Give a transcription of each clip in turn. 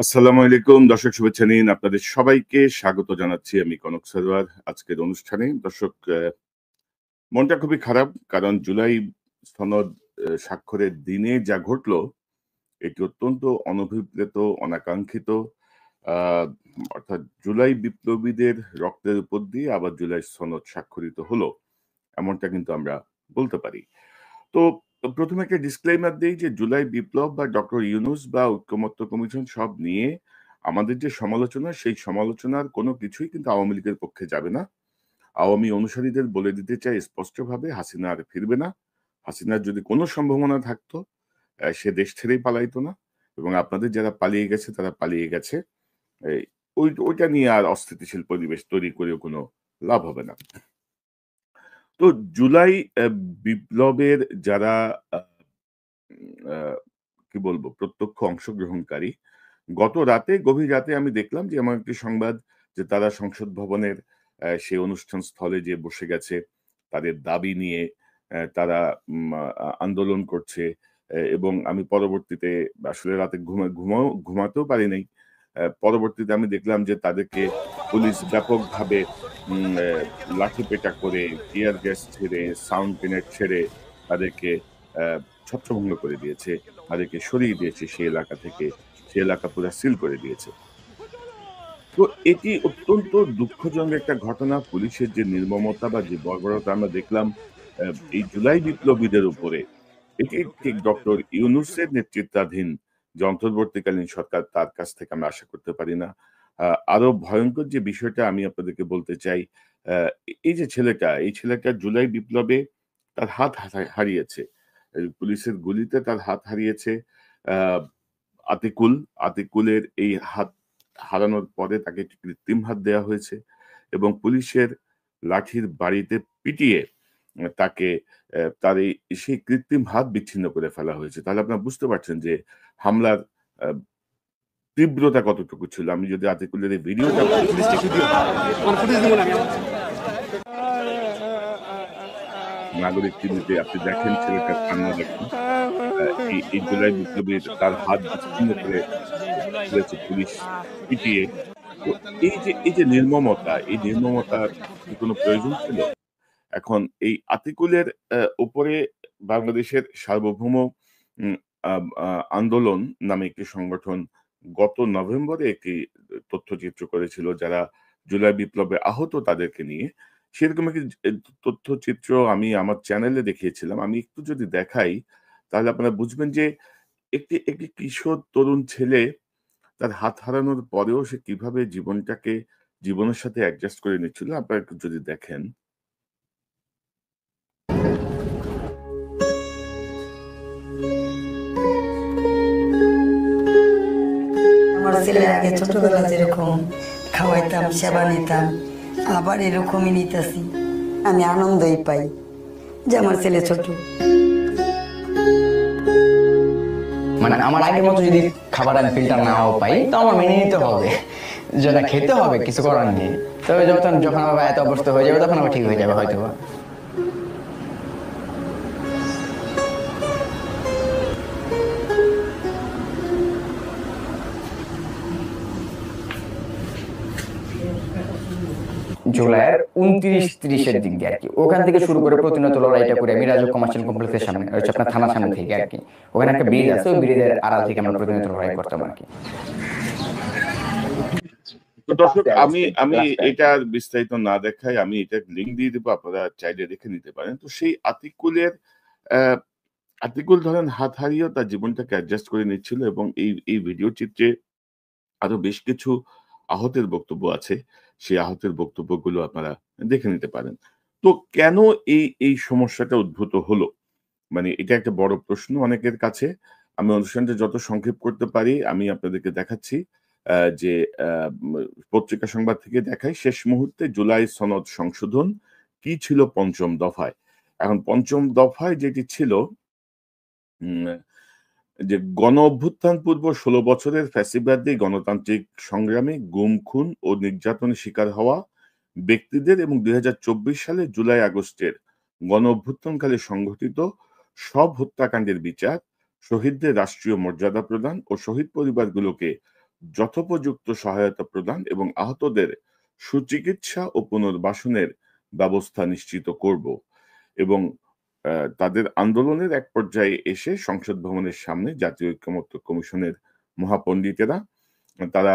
আসসালামু আলাইকুম দর্শক, শুভেচ্ছা নিন। আপনাদের সবাইকে স্বাগত জানাচ্ছি আমি কনক সারোয়ার আজকের অনুষ্ঠানে। দর্শক, মনটা খুবই খারাপ, কারণ জুলাই সনদ স্বাক্ষরের দিনে যা ঘটলো এটি অত্যন্ত অনভিপ্রেত, অনাকাঙ্ক্ষিত। আ অর্থাৎ জুলাই বিপ্লবীদের রক্তের উপর দিয়ে আবার জুলাই সনদ স্বাক্ষরিত হলো, এমনটা কিন্তু আমরা বলতে পারি। তো ১ম এ একটা ডিসক্লেইমার দেই যে জুলাই বিপ্লব বা ডক্টর ইউনূস বা ঐক্যমত্য কমিশন সব নিয়ে আমাদের যে সমালোচনা, সেই সমালোচনার কোনো কিছুই কিন্তু আওয়ামী লীগের পক্ষে যাবে না। আওয়ামী অনুসারীদের বলে দিতে চাই স্পষ্টভাবে, হাসিনা আর ফিরবে না। হাসিনার যদি কোনো সম্ভাবনা থাকতো, সে দেশ ছেড়েই পালাইতো না, এবং আপনাদের যারা পালিয়ে গেছে তারা পালিয়ে গেছে। এই ওইটা নিয়ে আর অস্থিতিশীল পরিবেশ তৈরি করেও কোনো লাভ হবে না। তো জুলাই বিপ্লবের যারা আ আ কি বলবো, প্রত্যক্ষ অংশগ্রহণকারী, গত রাতে, গভীর রাতে আমি দেখলাম যে এমন একটি সংবাদ যে তারা সংসদ ভবনের সেই অনুষ্ঠান স্থলে যেয়ে বসে গেছে। তাদের দাবি নিয়ে তারা আন্দোলন করছে। এবং আমি পরবর্তীতে আসলে রাতে ঘুমাতেও পারি নাই। পরবর্তীতে আমি দেখলাম যে তাদেরকে পুলিশ ব্যাপকভাবে উম অ্যা লাঠিপেটা করে, টিয়ার গ্যাস ছেড়ে, সাউন্ড গ্রেনেড ছেড়ে তাদেরকে অ্যা ছত্রভঙ্গ করে দিয়েছে। তাদেরকে সরিয়ে দিয়েছে সেই এলাকা থেকে। সে এলাকা পুরা সিল করে দিয়েছে। তো এটি অত্যন্ত দুঃখজনক একটা ঘটনা। পুলিশের যে নির্মমতা বা যে বর্বরতা আমরা দেখলাম অ্যা এই জুলাই বিপ্লবীদের উপরে, এটি ঠিক ডক্টর ইউনূসের নেতৃত্বাধীন যে অন্তর্বর্তীকালীন সরকার, তার কাছ থেকে আমরা আশা করতে পারি না। আ আরো ভয়ংকর যে বিষয়টা আমি আপনাদেরকে বলতে চাই, অ্যা এই যে ছেলেটা, এই ছেলেটা জুলাই বিপ্লবে তার হাত হারিয়েছে। পুলিশের গুলিতে তার হাত হারিয়েছে। আ আতিকুল, আতিকুলের এই হাত হারানোর পরে তাকে একটি কৃত্রিম হাত দেয়া হয়েছে, এবং পুলিশের লাঠির বাড়িতে পিটিয়ে তাকে তার সেই কৃত্রিম হাত বিচ্ছিন্ন করে ফেলা হয়েছে। তাহলে আপনারা বুঝতে পারছেন যে হামলার আ তীব্রতা কতটুকু ছিল। আমি যদি আতিকুলের এই ভিডিওটা আপনাদেরকে নাগরিক টিভিতে আপনি দেখেন, ছেলেটার কান্না দেখেন। এই জুলাই বিপ্লবীর তার হাত বিচ্ছিন্ন করে ফেলেছে পুলিশ পিটিয়ে। তো এই যে নির্মমতা, এই নির্মমতার কি কোনো প্রয়োজন ছিল? এখন এই আতিকুলের উপরে বাংলাদেশের সার্বভৌম উম আব আ আন্দোলন নামে একটি সংগঠন গত নভেম্বরে একটি তথ্যচিত্র করেছিল, যারা জুলাই বিপ্লবে আহত তাদেরকে নিয়ে। সেরকম একটি তথ্যচিত্র আমি আমার চ্যানেলে দেখিয়েছিলাম। আমি একটু যদি দেখাই, তাহলে আপনারা বুঝবেন যে একটি কিশোর তরুণ ছেলে তার হাত হারানোর পরেও সে কিভাবে জীবনের সাথে অ্যাডজাস্ট করে নিচ্ছিল। আপনারা একটু যদি দেখেন। আমার ছেলে আগে ছোটবেলা যেরকম খাওয়াইতাম, সেবা নিতাম, আবার এরকমই নিতেছি। আমি আনন্দই পাই যে আমার ছেলে ছোট। মানে আমার আগের মতো যদি খাবার আমি ফিল্টার নাও পাই, তো আমার মেনে নিতে হবে, যেটা খেতে হবে, কিছু করার নেই। তবে যখন আমার এত অবস্থা হয়ে যাবে, তখন আবার ঠিক হয়ে যাবে হয়তো। জুলাইয়ের 29-30-এর দিক দিয়ে আর কি, ওখান থেকে শুরু করে প্রতিনিয়ত লড়াইটা করে আমি রাজু কমার্শিয়াল কমপ্লেক্সের সামনে, হচ্ছে আপনার থানার সামনে থেকে আর কি, ওখানে একটা ব্রিজ আছে, ওই ব্রিজের আড়াল থেকে আমরা প্রতিনিয়ত লড়াই করতাম আর কি। তো দর্শক, আমি আমি এটার বিস্তারিত না দেখাই, আমি এটার লিঙ্ক দিয়ে দেবো, আপনারা চাইলে দেখে নিতে পারেন। তো সেই আতিকুলের আহ, আতিকুল ধরেন হাত হারিয়েও তার জীবনটাকে অ্যাডজাস্ট করে নিচ্ছিল, এবং এই ভিডিও চিত্রে আরো বেশ কিছু আহতের বক্তব্য আছে। সেই আহতের বক্তব্যগুলো আপনারা দেখে নিতে পারেন। তো কেন এই সমস্যাটা উদ্ভূত হলো? মানে এটা একটা বড় প্রশ্ন অনেকের কাছে। আমি অনুষ্ঠানটা যত সংক্ষেপ করতে পারি আমি আপনাদেরকে দেখাচ্ছি। যে আ ম পত্রিকা সংবাদ থেকে দেখাই, শেষ মুহূর্তে জুলাই সনদ সংশোধন কি ছিল ৫ম দফায়। এখন ৫ম দফায় যেটি ছিল, উম যে গণ-অভ্যুত্থান পূর্ব ১৬ বছরের ফ্যাসিবাদী গণতান্ত্রিক সংগ্রামে গুম, খুন ও নির্যাতনের শিকার হওয়া ব্যক্তিদের এবং ২০২৪ সালের জুলাই-আগস্টের গণ-অভ্যুত্থানকালে সংঘটিত সব হত্যাকাণ্ডের বিচার, শহীদদের রাষ্ট্রীয় মর্যাদা প্রদান ও শহীদ পরিবারগুলোকে যথোপযুক্ত সহায়তা প্রদান এবং আহতদের সুচিকিৎসা ও পুনর্বাসনের ব্যবস্থা নিশ্চিত করব এবং তাদের আন্দোলনের এক পর্যায়ে এসে সংসদ ভবনের সামনে জাতীয় ঐক্যমত্য কমিশনের মহাপণ্ডিতেরা তারা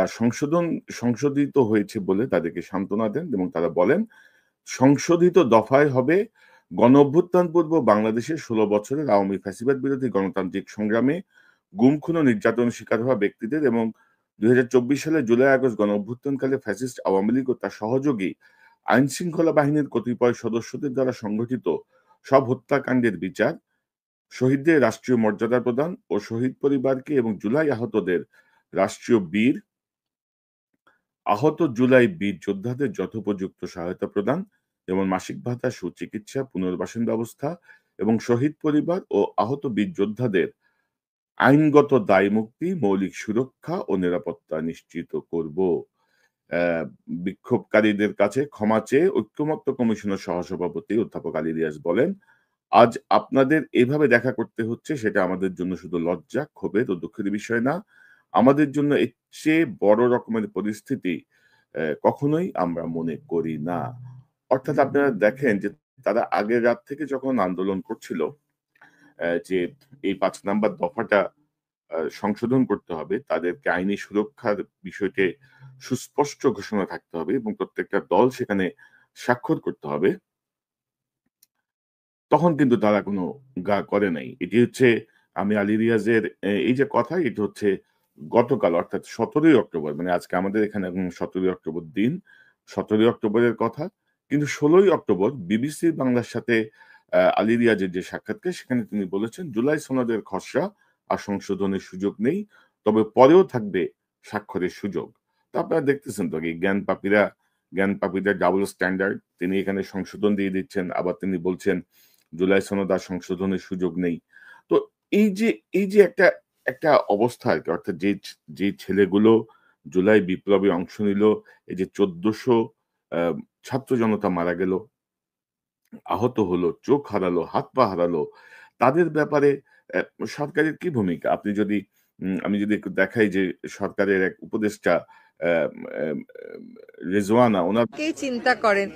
সংশোধিত হয়েছে বলে তাদেরকে সান্ত্বনা দেন এবং তারা বলেন সংশোধিত দফায় হবে গণ অভ্যুত্থান পূর্ব বাংলাদেশের 16 বছরের আওয়ামী ফ্যাসিবাদ বিরোধী গণতান্ত্রিক সংগ্রামে গুম খুন ও নির্যাতন শিকার হওয়া ব্যক্তিদের এবং 2024 সালে জুলাই আগস্ট গণ অভ্যুত্থানকালে ফ্যাসিস্ট আওয়ামী লীগ ও তার সহযোগী আইন শৃঙ্খলা বাহিনীর কতিপয় সদস্যদের দ্বারা সংঘটিত সব হত্যাকাণ্ডের বিচার, শহীদদের রাষ্ট্রীয় মর্যাদা প্রদান ও শহীদ পরিবারকে এবং আহত জুলাই বীর যোদ্ধাদের যথোপযুক্ত সহায়তা প্রদান যেমন মাসিক ভাতা, সুচিকিৎসা, পুনর্বাসন ব্যবস্থা এবং শহীদ পরিবার ও আহত বীর যোদ্ধাদের আইনগত দায় মুক্তি, মৌলিক সুরক্ষা ও নিরাপত্তা নিশ্চিত করব। বিক্ষোভকারীদের কাছে ক্ষমা চেয়ে ঐক্যমত্য কমিশনের সহসভাপতি অধ্যাপক আলী রিয়াজ বলেন, আজ আপনাদের এভাবে দেখা করতে হচ্ছে সেটা আমাদের জন্য শুধু লজ্জা, ক্ষোভের ও দুঃখের বিষয় না, আমাদের জন্য এর চেয়ে বড় রকমের পরিস্থিতি কখনোই আমরা মনে করি না। অর্থাৎ আপনারা দেখেন যে তারা আগের রাত থেকে যখন আন্দোলন করছিল যে এই 5 নাম্বার দফাটা সংশোধন করতে হবে, তাদেরকে আইনি সুরক্ষার বিষয়টি সুস্পষ্ট ঘোষণা থাকতে হবে এবং প্রত্যেকটা দল সেখানে স্বাক্ষর করতে হবে, তখন কিন্তু তারা কোনো গা করে নাই। এটি হচ্ছে আমি আলী রিয়াজের এই যে কথা, এটি হচ্ছে গতকাল অর্থাৎ 17ই অক্টোবর, মানে আজকে আমাদের এখানে 17ই অক্টোবর দিন, 17ই অক্টোবরের কথা। কিন্তু 16ই অক্টোবর বিবিসি বাংলার সাথে আলী রিয়াজের যে সাক্ষাৎকার, সেখানে তিনি বলেছেন জুলাই সনদের খসড়া আর সংশোধনের সুযোগ নেই, তবে পরেও থাকবে স্বাক্ষরের সুযোগ। তো আপনারা দেখতেছেন তো জ্ঞান পাপীদের ডাবল স্ট্যান্ডার্ড, তিনি এখানে সংশোধন দিয়ে দিচ্ছেন, আবার তিনি বলছেন জুলাই সনদ আর সংশোধনের সুযোগ নেই। তো এই যে একটা অবস্থা আর কি, অর্থাৎ যে ছেলেগুলো জুলাই বিপ্লবে অংশ নিল, এই যে 1400 ছাত্র জনতা মারা গেল, আহত হলো, চোখ হারালো, হাত পা হারালো, তাদের ব্যাপারে সরকারের কি ভূমিকা? আমি যদি একটু দেখাই যে সরকারের এক উপদেষ্টা রেজওয়ানা, ওনার চিন্তা করেন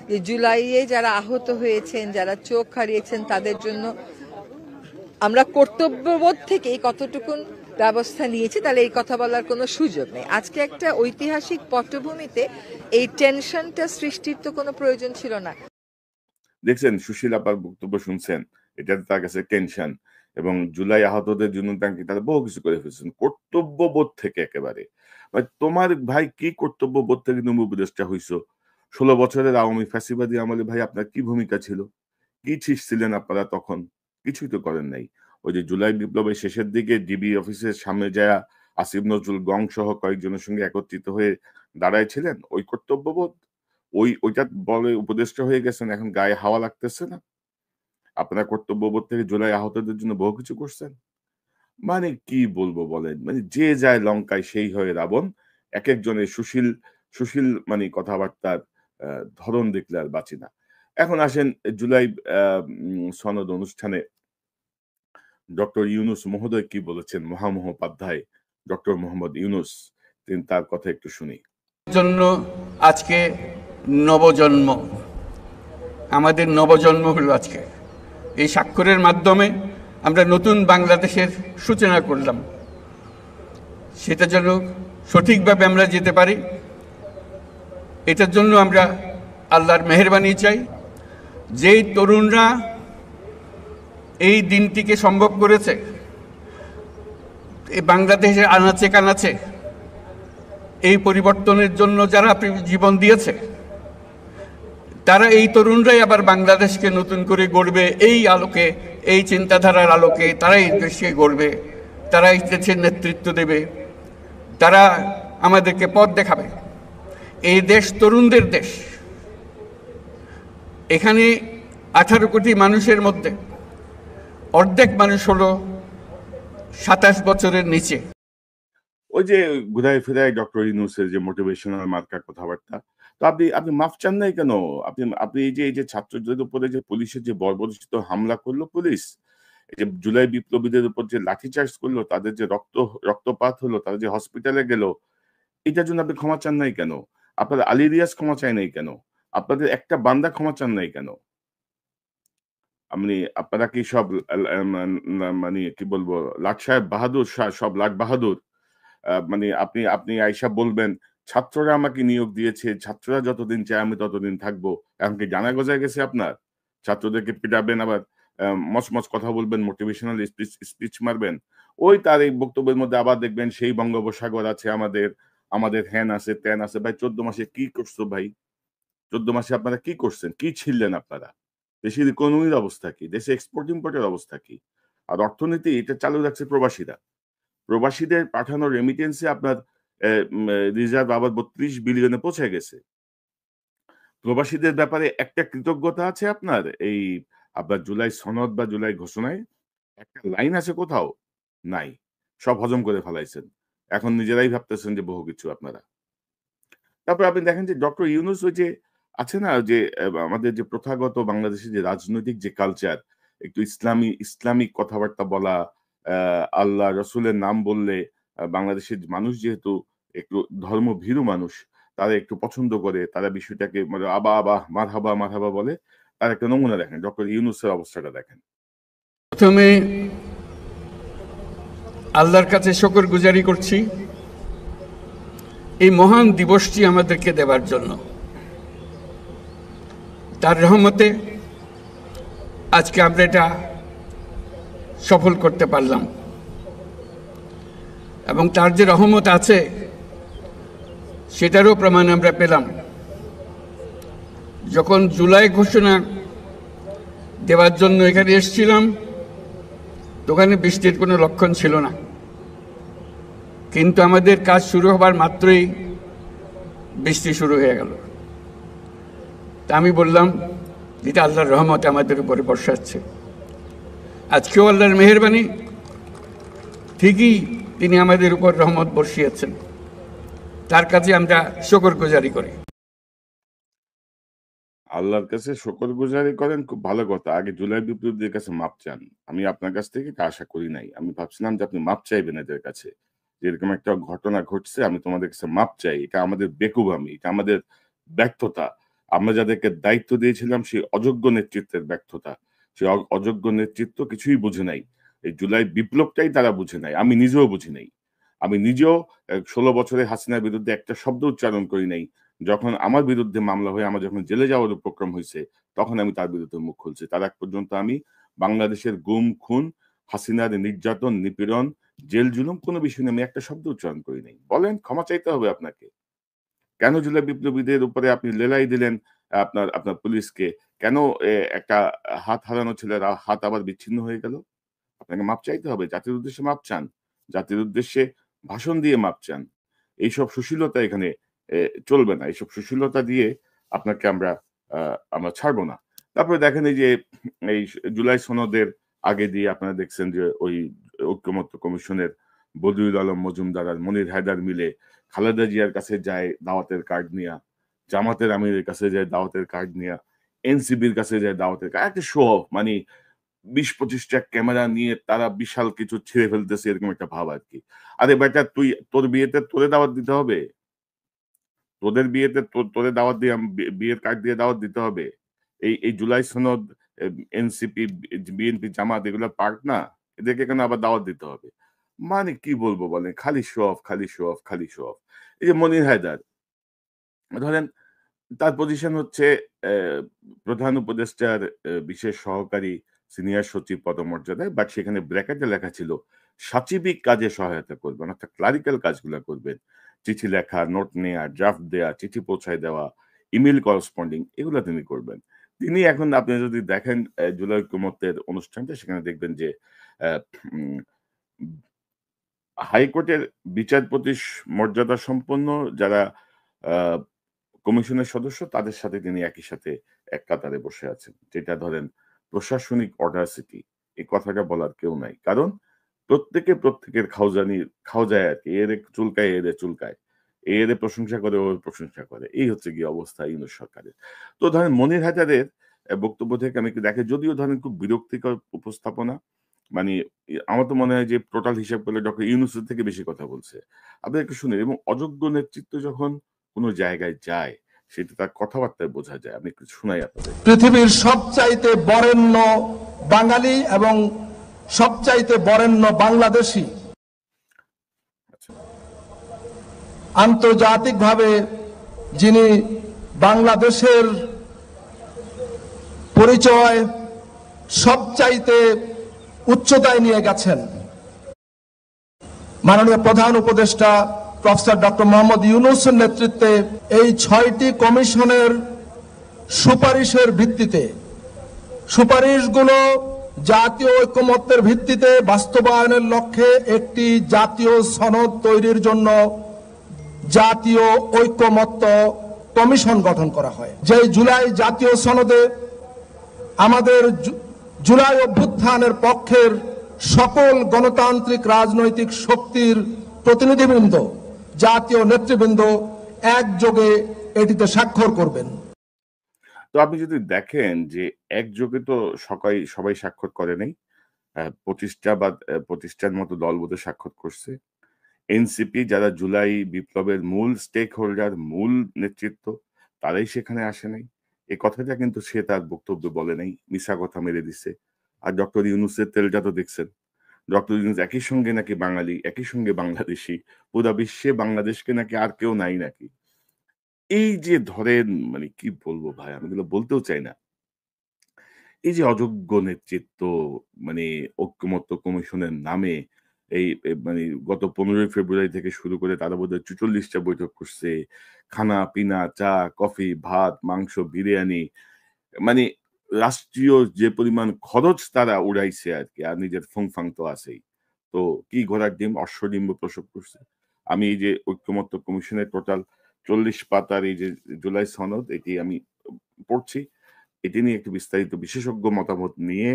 যে জুলাইয়ে যারা আহত হয়েছেন, যারা চোখ হারিয়েছেন, তাদের জন্য আমরা কর্তব্যবোধ থেকে কতটুকুন ব্যবস্থা নিয়েছি, তাহলে এই কথা বলার কোনো সুযোগ নেই। আজকে একটা ঐতিহাসিক পটভূমিতে এই টেনশনটা সৃষ্টির তো কোনো প্রয়োজন ছিল না। দেখছেন সুশীল আপার বক্তব্য শুনছেন, এটা তার কাছে টেনশন, এবং জুলাই আহতদের জন্য তারা বহু কিছু করে ফেলছেন কর্তব্যবোধ থেকে একেবারে। তোমার ভাই কি কর্তব্যবোধ থেকে তুমি উপদেষ্টা হইছো? 16 বছরের আওয়ামী ফ্যাসিবাদী আমলে ভাই আপনার কি ভূমিকা ছিল? কি ছিলেন আপনারা তখন? কিছুই তো করেন নাই। ওই যে জুলাই বিপ্লবের শেষের দিকে ডিবি অফিসের সামনে যায় আসিফ নজরুল গং সহ কয়েকজনের সঙ্গে একত্রিত হয়ে দাঁড়াইছিলেন, ওই কর্তব্যবোধ, ওইটা বলে উপদেষ্টা হয়ে গেছেন, এখন গায়ে হাওয়া লাগতেছে না? আপনার কর্তব্যবোধ থেকে জুলাই আহতদের জন্য বহু কিছু করছেন। মানে কি বলবো বলেন, মানে যে যায় লঙ্কায় সেই হয়ে রাবণ। এক একজনের সুশীল মানে কথাবার্তার ধরন দেখলে আর বাঁচি না। এখন আসেন জুলাই সনদ অনুষ্ঠানে ডক্টর ইউনুস মহোদয় কি বলেছেন, মহামহোপাধ্যায় ডক্টর মোহাম্মদ ইউনুস, তিনি তার কথা একটু শুনি। জন্য আজকে নবজন্ম, আমাদের নবজন্ম হলো আজকে। এই স্বাক্ষরের মাধ্যমে আমরা নতুন বাংলাদেশের সূচনা করলাম। সেটা যেন সঠিকভাবে আমরা যেতে পারি, এটার জন্য আমরা আল্লাহর মেহেরবানি চাই। যেই তরুণরা এই দিনটিকে সম্ভব করেছে, এই বাংলাদেশের আনাচে কানাচে এই পরিবর্তনের জন্য যারা জীবন দিয়েছে, তারা এই তরুণরাই আবার বাংলাদেশকে নতুন করে গড়বে। এই আলোকে, এই চিন্তাধারার আলোকে তারাই দেশকে গড়বে, তারাই দেশের নেতৃত্ব দেবে, তারা আমাদেরকে পথ দেখাবে। এই দেশ তরুণদের দেশ। এখানে 18 কোটি মানুষের মধ্যে অর্ধেক মানুষ হলো 27 বছরের নিচে। ওই যে ঘুরায় ফেরায় ডক্টর ইউনূসের যে মোটিভেশনাল মার্কা কথাবার্তা, তো আপনি মাফ চান নাই কেন? আপনি এই যে ছাত্রদের উপরে যে পুলিশের যে বর্বরোচিত হামলা করলো পুলিশ, এই যে জুলাই বিপ্লবীদের উপর যে লাঠিচার্জ করলো, তাদের যে রক্তপাত হলো, তারা যে হসপিটালে গেল, এটার জন্য আপনি ক্ষমা চান নাই কেন? আপনারা আলী রিয়াজ ক্ষমা চায় নাই কেন? আপনাদের একটা বান্দা ক্ষমা চান নাই কেন? আপনারা কি সব মানে কি বলবো, লাট সাহেব বাহাদুর শাহ, সব লাট বাহাদুর? মানে আপনি আপনি আইসা বলবেন ছাত্ররা আমাকে নিয়োগ দিয়েছে, ছাত্ররা যতদিন চায় আমি ততদিন থাকবো। এখন কি জানা গজায় গেছে আপনার? ছাত্রদেরকে পিটাবেন, আবার মচমচ কথা বলবেন, মোটিভেশনাল স্পিচ মারবেন। ওই তার এই বক্তব্যের মধ্যে আবার দেখবেন সেই বঙ্গোপসাগর আছে আমাদের, আমাদের হ্যান আছে ত্যান আছে। ভাই 14 মাসে কি করছো ভাই? 14 মাসে আপনারা কি করছেন? কি ছিললেন আপনারা? দেশের ইকোনমির অবস্থা কি? দেশে এক্সপোর্ট ইম্পোর্টের অবস্থা কি? আর অর্থনীতি এটা চালু রাখছে প্রবাসীরা। প্রবাসীদের পাঠানো রেমিটেন্সে আপনার রিজার্ভ আবার ৩২ বিলিয়নে পৌঁছে গেছে। প্রবাসীদের ব্যাপারে একটা কৃতজ্ঞতা আছে আপনার এই আপনার জুলাই সনদ বা জুলাই ঘোষণায়? একটা লাইন আছে কোথাও? নাই। সব হজম করে ফেলাইছেন। এখন নিজেরাই ভাবতেছেন যে বহু কিছু আপনারা। তারপরে আপনি দেখেন যে ডক্টর ইউনূস ওই যে আছে না যে আমাদের যে প্রথাগত বাংলাদেশের যে রাজনৈতিক যে কালচার, একটু ইসলামিক কথাবার্তা বলা, আল্লাহ রসুলের নাম বললে বাংলাদেশের মানুষ যেহেতু একটু ধর্মভীরু মানুষ, তারা একটু পছন্দ করে, তারা বিষয়টাকে মানে আবা মারহাবা মারহাবা বলে। তার একটা নমুনা দেখেন, ডক্টর ইউনূসের অবস্থাটা দেখেন। প্রথমে আল্লাহর কাছে শুকরগুজারি করছি এই মহান দিবসটি আমাদেরকে দেওয়ার জন্য। তার রহমতে আজকে আমরা এটা সফল করতে পারলাম, এবং তার যে রহমত আছে সেটারও প্রমাণ আমরা পেলাম। যখন জুলাই ঘোষণা দেওয়ার জন্য এখানে এসেছিলাম, দোকানে বৃষ্টির কোনো লক্ষণ ছিল না, কিন্তু আমাদের কাজ শুরু হবার মাত্রই বৃষ্টি শুরু হয়ে গেল। তা আমি বললাম যেটা আল্লাহর রহমত আমাদের উপরে বর্ষাচ্ছে। আজকেও আল্লাহর মেহেরবানি, ঠিকই তিনি আমাদের উপর রহমত বর্ষিয়েছেন। তার কাছে আমরা শুকরগুজারি করি। আল্লাহর কাছে শুকরগুজারি করেন, খুব ভালো কথা। আগে জুলাই বিপ্লবীদের কাছে মাপ চান। আমি আপনার কাছ থেকে এটা আশা করি নাই। আমি ভাবছিলাম যে আপনি মাপ চাইবেন এদের কাছে। যে এরকম একটা ঘটনা ঘটছে, আমি তোমাদের কাছে মাপ চাই। এটা আমাদের বেকুবামি, এটা আমাদের ব্যর্থতা। আমরা যাদেরকে দায়িত্ব দিয়েছিলাম সেই অযোগ্য নেতৃত্বের ব্যর্থতা। সেই অযোগ্য নেতৃত্ব কিছুই বুঝে নাই। এই জুলাই বিপ্লবটাই তারা বুঝে নাই। আমি নিজেও বুঝি নাই। আমি নিজেও ১৬ বছরে হাসিনার বিরুদ্ধে একটা শব্দ উচ্চারণ করি নাই। যখন আমার বিরুদ্ধে মামলা হয়ে আমার যখন জেলে যাওয়ার উপক্রম হইছে, তখন আমি তার বিরুদ্ধে মুখ খুলছি। তার আগ পর্যন্ত আমি বাংলাদেশের গুম, খুন, হাসিনার নির্যাতন, নিপীড়ন, জেল জুলুম কোনো বিষয় নিয়ে আমি একটা শব্দ উচ্চারণ করি নাই। বলেন, ক্ষমা চাইতে হবে আপনাকে। কেন জুলাই বিপ্লবীদের উপরে আপনি লেলাই দিলেন আপনার আপনার পুলিশকে? কেন একটা হাত হারানো ছেলের হাত আবার বিচ্ছিন্ন হয়ে গেল? আপনাকে মাপ চাইতে হবে। জাতির উদ্দেশ্যে মাপ চান। জাতির উদ্দেশ্যে ভাষণ দিয়ে মাপ চান। এইসব সুশীলতা এখানে চলবে না। এইসব সুশীলতা দিয়ে আপনাকে আমরা ছাড়বো না। তারপরে দেখেন এই যে এই জুলাই সনদের আগে দিয়ে আপনারা দেখছেন যে ওই ঐকমত্য কমিশনের বদিউল আলম মজুমদার আর মনির হায়দার মিলে খালেদা জিয়ার কাছে যায় দাওয়াতের কার্ড নিয়া, জামাতের আমিরের কাছে যায় দাওয়াতের কার্ড নিয়া, এনসিবির কাছে যায় দাওয়াতের কার্ড। একটা শো অফ, মানে ২০-২৫ টা ক্যামেরা নিয়ে তারা বিশাল কিছু ছেড়ে ফেলতেছে, এরকম একটা ভাব আরকি। আরে বেটা, তোর বিয়েতে তোরে দাওয়াত দিতে হবে? তোদের বিয়েতে তোরে দাওয়াত দিয়ে বিয়ের কার্ড দিয়ে দাওয়াত দিতে হবে? এই জুলাই সনদ, এনসিপি, বিএনপি, জামাত এগুলো পার্ট না? এদেরকে কেন আবার দাওয়াত দিতে হবে? মানে কি বলবো বলেন? খালি শো অফ, খালি শো অফ, খালি শো অফ। এই যে মনির হায়দার, ধরেন তার পজিশন হচ্ছে প্রধান উপদেষ্টার বিশেষ সহকারী সিনিয়র সচিব পদমর্যাদায়, বাট সেখানে ব্র্যাকেটে লেখা ছিল সাচিবিক কাজে সহায়তা করবেন, অর্থাৎ ক্লারিক্যাল কাজগুলো করবেন। চিঠি লেখা, নোট নেয়া, ড্রাফট দেয়া, চিঠি পৌঁছায় দেওয়া, ইমেইল করসপন্ডিং, এগুলো তিনি করবেন। তিনি এখন আপনি যদি দেখেন জুলাই ঐকমত্যের অনুষ্ঠানটা, সেখানে দেখবেন যে আহ, উম, হাইকোর্টের বিচারপতি মর্যাদা সম্পন্ন যারা আহ, কমিশনের সদস্য, তাদের সাথে তিনি একই সাথে এক কাতারে বসে আছেন। যেটা ধরেন প্রশাসনিক অডাসিটি, এই কথাটা বলার কেউ নাই। কারণ প্রত্যেকের খাওজায় আর কি। এর চুলকায়, এর চুলকায়, এর প্রশংসা করে, ওর প্রশংসা করে। এই হচ্ছে কি অবস্থা ইউনূস সরকারের। তো ধরেন মনির হায়দারের বক্তব্য থেকে আমি একটু দেখে, যদিও ধরেন খুব বিরক্তিকর উপস্থাপনা, মানে আমার তো মনে হয় যে টোটাল হিসাব করলে ডক্টর ইউনূসের থেকে বেশি কথা বলছে। আপনি একটু শুনেন এবং অযোগ্য নেতৃত্ব যখন কোন জায়গায় যায় সেটা তার কথাবার্তায় বোঝা যায়। আমি একটু শুনাই আপনাদের। পৃথিবীর সবচাইতে বরেণ্য বাঙালি এবং সবচাইতে বরেণ্য বাংলাদেশী, আচ্ছা। আন্তর্জাতিকভাবে যিনি বাংলাদেশের পরিচয় সবচাইতে উচ্চতায় নিয়ে গেছেন, মাননীয় প্রধান উপদেষ্টা প্রফেসর ডক্টর মোহাম্মদ ইউনূসের নেতৃত্বে এই 6টি কমিশনের সুপারিশের ভিত্তিতে, সুপারিশগুলো জাতীয় ঐকমত্যের ভিত্তিতে বাস্তবায়নের লক্ষ্যে একটি জাতীয় সনদ তৈরির জন্য জাতীয় ঐকমত্য কমিশন গঠন করা হয়। যে জুলাই জাতীয় সনদে আমাদের জুলাই অভ্যুত্থানের পক্ষের সকল গণতান্ত্রিক রাজনৈতিক শক্তির প্রতিনিধিবৃন্দ, জাতীয় নেতৃবৃন্দ একযোগে এটিতে স্বাক্ষর করবেন। তো আপনি যদি দেখেন যে একযোগে তো সবাই স্বাক্ষর করে নাই। 25টার মতো দল বোধহয় স্বাক্ষর করছে। এনসিপি যারা জুলাই বিপ্লবের মূল স্টেক হোল্ডার, মূল নেতৃত্ব, তারাই সেখানে আসে নাই। এই কথাটা কিন্তু সে তার বক্তব্যে বলে নাই, মিছা কথা মেরে দিছে। আর ডক্টর ইউনূসের তেলটা তো দেখছেন। ডক্টর ইউনূস একই সঙ্গে নাকি বাঙালি, একই সঙ্গে বাংলাদেশী, পুরা বিশ্বে বাংলাদেশকে নাকি আর কেউ নাই নাকি। এই যে ধরেন মানে কি বলবো ভাই, আমি এগুলো বলতেও চাই না। এই যে অযোগ্য নেতৃত্ব, মানে ঐকমত্য কমিশনের নামে মানে গত 15ই ফেব্রুয়ারি থেকে শুরু করে তারা বোধহয় ৪৪টা বৈঠক করছে। খানা-পিনা, চা, কফি, ভাত, মাংস, বিরিয়ানি, মানে রাষ্ট্রীয় যে পরিমাণ খরচ তারা উড়াইছে আরকি। আর নিজের ফুংফাং তো আছেই। তো কি ঘোড়ার ডিম অশ্বডিম্ব প্রসব করছে। আমি এই যে ঐকমত্য কমিশনের টোটাল ৪০ পাতার এই যে জুলাই সনদ, এটি আমি পড়ছি। এটি নিয়ে একটু বিস্তারিত বিশেষজ্ঞ মতামত নিয়ে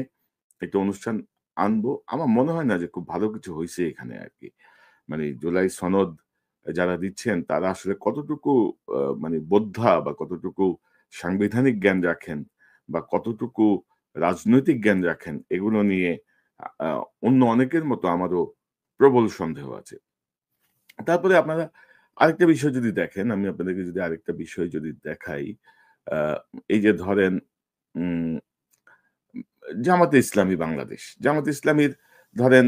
একটা অনুষ্ঠান আনবো। আমার মনে হয় না যে খুব ভালো কিছু হইছে এখানে আরকি। মানে জুলাই সনদ যারা দিচ্ছেন তারা আসলে কতটুকু মানে বোদ্ধা বা কতটুকু সাংবিধানিক জ্ঞান রাখেন বা কতটুকু রাজনৈতিক জ্ঞান রাখেন এগুলো নিয়ে আ অন্য অনেকের মতো আমারও প্রবল সন্দেহ আছে। তারপরে আপনারা আরেকটা বিষয় যদি দেখেন, আমি আপনাদেরকে যদি আরেকটা বিষয় যদি দেখাই, আ এই যে ধরেন উম জামাতে ইসলামী বাংলাদেশ। জামাতে ইসলামীর ধরেন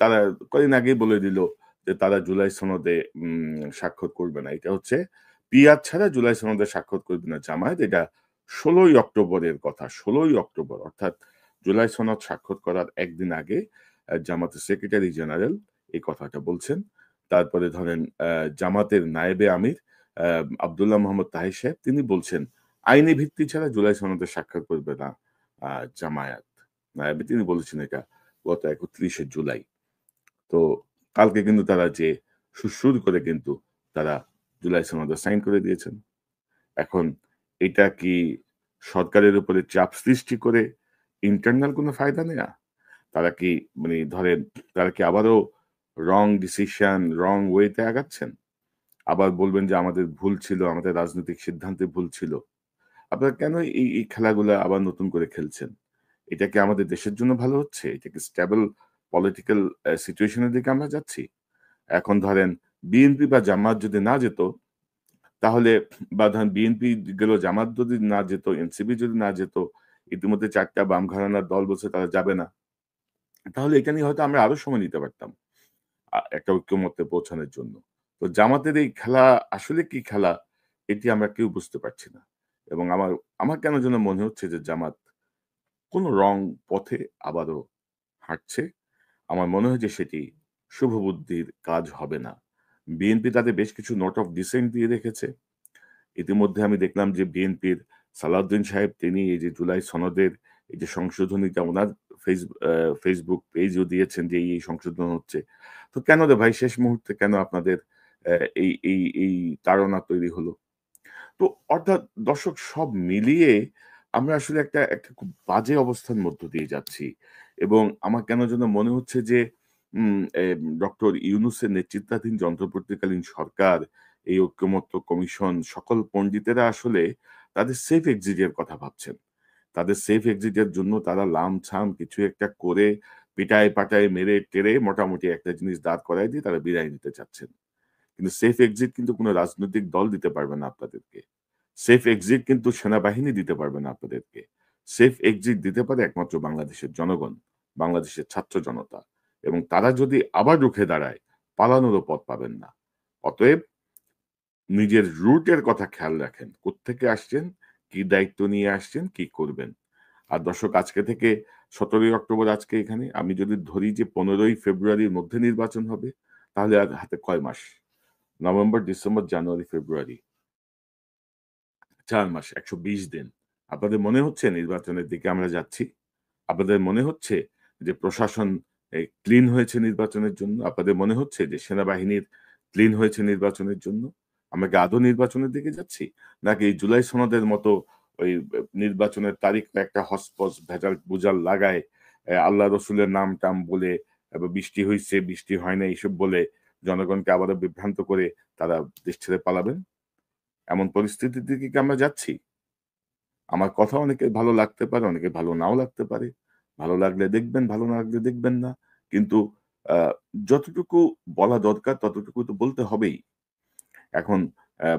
তারা কদিন আগেই বলে দিল যে তারা জুলাই সনদে স্বাক্ষর করবে না। এটা হচ্ছে পিয়ার ছাড়া জুলাই সনদে স্বাক্ষর করবে না জামায়াত। এটা ১৬ই অক্টোবরের কথা। ১৬ই অক্টোবর অর্থাৎ জুলাই সনদ স্বাক্ষর করার একদিন আগে জামাতের সেক্রেটারি জেনারেল এই কথাটা বলছেন। তারপরে ধরেন জামাতের নায়েবে আমির আ আব্দুল্লাহ মোহাম্মদ তাহির সাহেব তিনি বলছেন, আইনি ভিত্তি ছাড়া জুলাই সনদে স্বাক্ষর করবে না জামায়াত। নায়েবে তিনি বলেছেন এটা গত ৩১শে জুলাই। তো কালকে কিন্তু তারা যে সুরসুর করে কিন্তু তারা জুলাই সনদে সাইন করে দিয়েছেন। এখন এটা কি সরকারের উপরে চাপ সৃষ্টি করে ইন্টারনাল কোনো ফায়দা নেয়া? তারা কি মানে ধরেন তারা কি আবারও রং ডিসিশন, রং ওয়ে তে আগাচ্ছেন? আবার বলবেন যে আমাদের ভুল ছিল, আমাদের রাজনৈতিক সিদ্ধান্তে ভুল ছিল। আপনারা কেন এই খেলাগুলা আবার নতুন করে খেলছেন? এটা কি আমাদের দেশের জন্য ভালো হচ্ছে? এটা কি স্টেবল পলিটিক্যাল সিচুয়েশন এর দিকে আমরা যাচ্ছি? এখন ধরেন বিএনপি বা জামাত যদি না যেত, তাহলে বা ধরেন বিএনপি গেল, জামাত যদি না যেত, এনসিপি যদি না যেত, ইতিমধ্যে ৪ টা বাম ঘরানার দল বলছে তারা যাবে না। তাহলে এটা নিয়ে হয়তো আমরা আরো সময় নিতে পারতাম একটা ঐক্যমত্যে পৌঁছানোর জন্য। তো জামাতের এই খেলা আসলে কি খেলা? এটি আমরা কেউ বুঝতে পারছি না। এবং আমার কেন যেন মনে হচ্ছে যে জামাত কোন রং পথে আবারও হাঁটছে। আমার মনে হয় যে সেটি শুভবুদ্ধির কাজ হবে না। বিএনপি তাদের বেশ কিছু নোট অফ ডিসেন্ট দিয়ে রেখেছে। ইতিমধ্যে আমি দেখলাম যে বিএনপির সালাউদ্দিন সাহেব তিনি এই যে জুলাই সনদের এই যে সংশোধনীটা উনার ফেসবুক পেজও দিয়েছেন যে এই সংশোধন হচ্ছে। তো কেন রে ভাই শেষ মুহূর্তে কেন আপনাদের এই তাড়না তৈরি হলো? তো অর্থাৎ দর্শক সব মিলিয়ে আমরা আসলে একটা খুব বাজে অবস্থার মধ্য দিয়ে যাচ্ছি। এবং আমার কেন যেন মনে হচ্ছে যে ডক্টর ইউনূসের নেতৃত্বাধীন অন্তর্বর্তীকালীন সরকার, এই ঐক্যমত্য কমিশন সকল পণ্ডিতেরা আসলে তাদের সেফ এক্সিট এর কথা ভাবছেন। তাদের সেফ এক্সিট এর জন্য তারা লামছাম কিছু একটা করে পিটায় পাটায় মেরে টেরে মোটামুটি একটা জিনিস দাঁড় করায় দিয়ে তারা বিদায় নিতে চাচ্ছেন। কিন্তু সেফ এক্সিট কিন্তু কোনো রাজনৈতিক দল দিতে পারবে না আপনাদেরকে। সেফ এক্সিট কিন্তু সেনাবাহিনী দিতে পারবে না আপনাদেরকে। সেফ এক্সিট দিতে পারে একমাত্র বাংলাদেশের জনগণ, বাংলাদেশের ছাত্র জনতা। এবং তারা যদি আবার রুখে দাঁড়ায়, পালানোরও পথ পাবেন না। অতএব নিজের রুটের কথা খেয়াল রাখেন। কোত্থেকে আসছেন, কি দায়িত্ব নিয়ে আসছেন, কি করবেন। আর দর্শক, আজকে থেকে 17ই অক্টোবর আজকে এখানে, আমি যদি ধরি যে 15ই ফেব্রুয়ারির মধ্যে নির্বাচন হবে, তাহলে আর হাতে কয় মাস? নভেম্বর, ডিসেম্বর, জানুয়ারি, ফেব্রুয়ারি, 4 মাস, 120 দিন। আপনাদের মনে হচ্ছে নির্বাচনের দিকে আমরা যাচ্ছি? আপনাদের মনে হচ্ছে যে প্রশাসন ক্লিন হয়েছে নির্বাচনের জন্য? আপনাদের মনে হচ্ছে যে সেনাবাহিনীর ক্লিন হয়েছে নির্বাচনের জন্য? আমরা কি আদৌ নির্বাচনের দিকে যাচ্ছি? নাকি এই জুলাই সনদের মতো ওই নির্বাচনের তারিখ একটা হসপস ভেজাল বুজাল লাগায় আল্লাহ রসুলের নাম টাম বলে বৃষ্টি হয়েছে বৃষ্টি হয় না এইসব বলে জনগণকে আবারও বিভ্রান্ত করে তারা দেশ ছেড়ে পালাবেন? এমন পরিস্থিতির দিকে কি আমরা যাচ্ছি? আমার কথা অনেকে ভালো লাগতে পারে, অনেকে ভালো নাও লাগতে পারে। ভালো লাগলে দেখবেন, ভালো না লাগলে দেখবেন না। কিন্তু আ যতটুকু বলা দরকার ততটুকু তো বলতে হবেই। এখন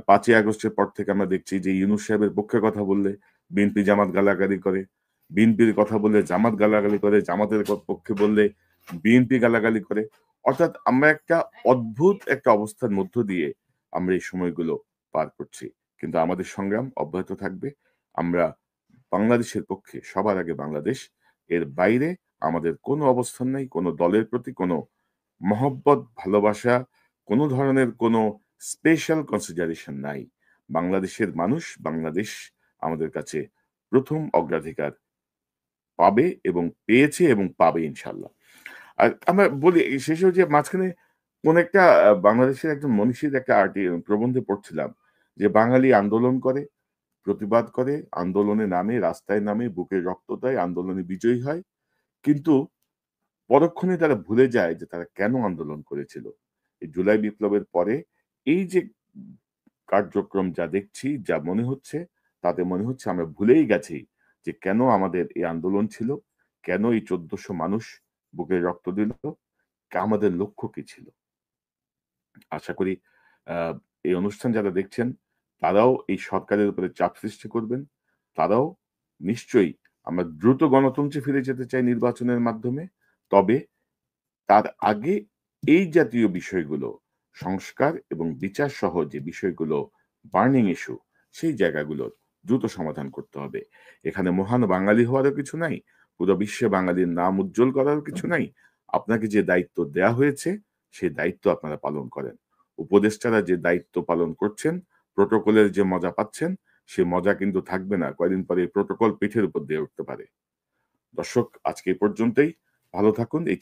৫ই আগস্টের পর থেকে আমরা দেখছি যে ইউনূস সাহেবের পক্ষে কথা বললে বিএনপি জামাত গালাগালি করে। বিএনপির কথা বললে জামাত গালাগালি করে। জামাতের পক্ষে বললে বিএনপি গালাগালি করে। অর্থাৎ আমরা একটা অদ্ভুত একটা অবস্থার মধ্য দিয়ে আমরা এই সময়গুলো পার করছি। কিন্তু আমাদের সংগ্রাম অব্যাহত থাকবে। আমরা বাংলাদেশের পক্ষে, সবার আগে বাংলাদেশ। এর বাইরে আমাদের কোনো অবস্থান নাই, কোনো দলের প্রতি কোনো মহব্বত, ভালোবাসা, কোনো ধরনের কোনো স্পেশাল কনসিডারেশন নাই। বাংলাদেশের মানুষ, বাংলাদেশ আমাদের কাছে প্রথম অগ্রাধিকার পাবে এবং পেয়েছে এবং পাবে ইনশাল্লাহ। আর আমরা বলি শেষে যে মাঝখানে কোন একটা বাংলাদেশের একজন মনীষীর একটা প্রবন্ধে পড়ছিলাম যে বাঙালি আন্দোলন করে, প্রতিবাদ করে, আন্দোলনে নামে, রাস্তায় নামে, বুকে রক্ত দেয়, আন্দোলনে বিজয়ী হয়। কিন্তু পরক্ষণে তারা ভুলে যায় যে তারা কেন আন্দোলন করেছিল। এই জুলাই বিপ্লবের পরে এই যে কার্যক্রম যা দেখছি, যা মনে হচ্ছে, তাতে মনে হচ্ছে আমরা ভুলেই গেছি যে কেন আমাদের এই আন্দোলন ছিল, কেন এই ১৪০০ মানুষ বুকে রক্ত দিল, আমাদের লক্ষ্য কি ছিল। আশা করি আ এই অনুষ্ঠান যারা দেখছেন তারাও এই সরকারের উপরে চাপ সৃষ্টি করবেন। তারাও নিশ্চয়ই, আমরা দ্রুত গণতন্ত্রে ফিরে যেতে চাই নির্বাচনের মাধ্যমে। তবে তার আগে এই জাতীয় বিষয়গুলো, সংস্কার এবং বিচার সহ যে বিষয়গুলো বার্নিং ইস্যু, সেই জায়গাগুলোর দ্রুত সমাধান করতে হবে। এখানে মহান বাঙালি হওয়ারও কিছু নাই, পুরো বিশ্বে বাঙালির নাম উজ্জ্বল করারও কিছু নাই। আপনাকে যে দায়িত্ব দেয়া হয়েছে সেই দায়িত্ব আপনারা পালন করেন। উপদেষ্টারা যে দায়িত্ব পালন করছেন, প্রটোকলের যে মজা পাচ্ছেন, সে মজা কিন্তু থাকবে না। কয়দিন পরে এই প্রটোকল পিঠের উপর দিয়ে উঠতে পারে। দর্শক, আজকে এই পর্যন্তই। ভালো থাকুন। এই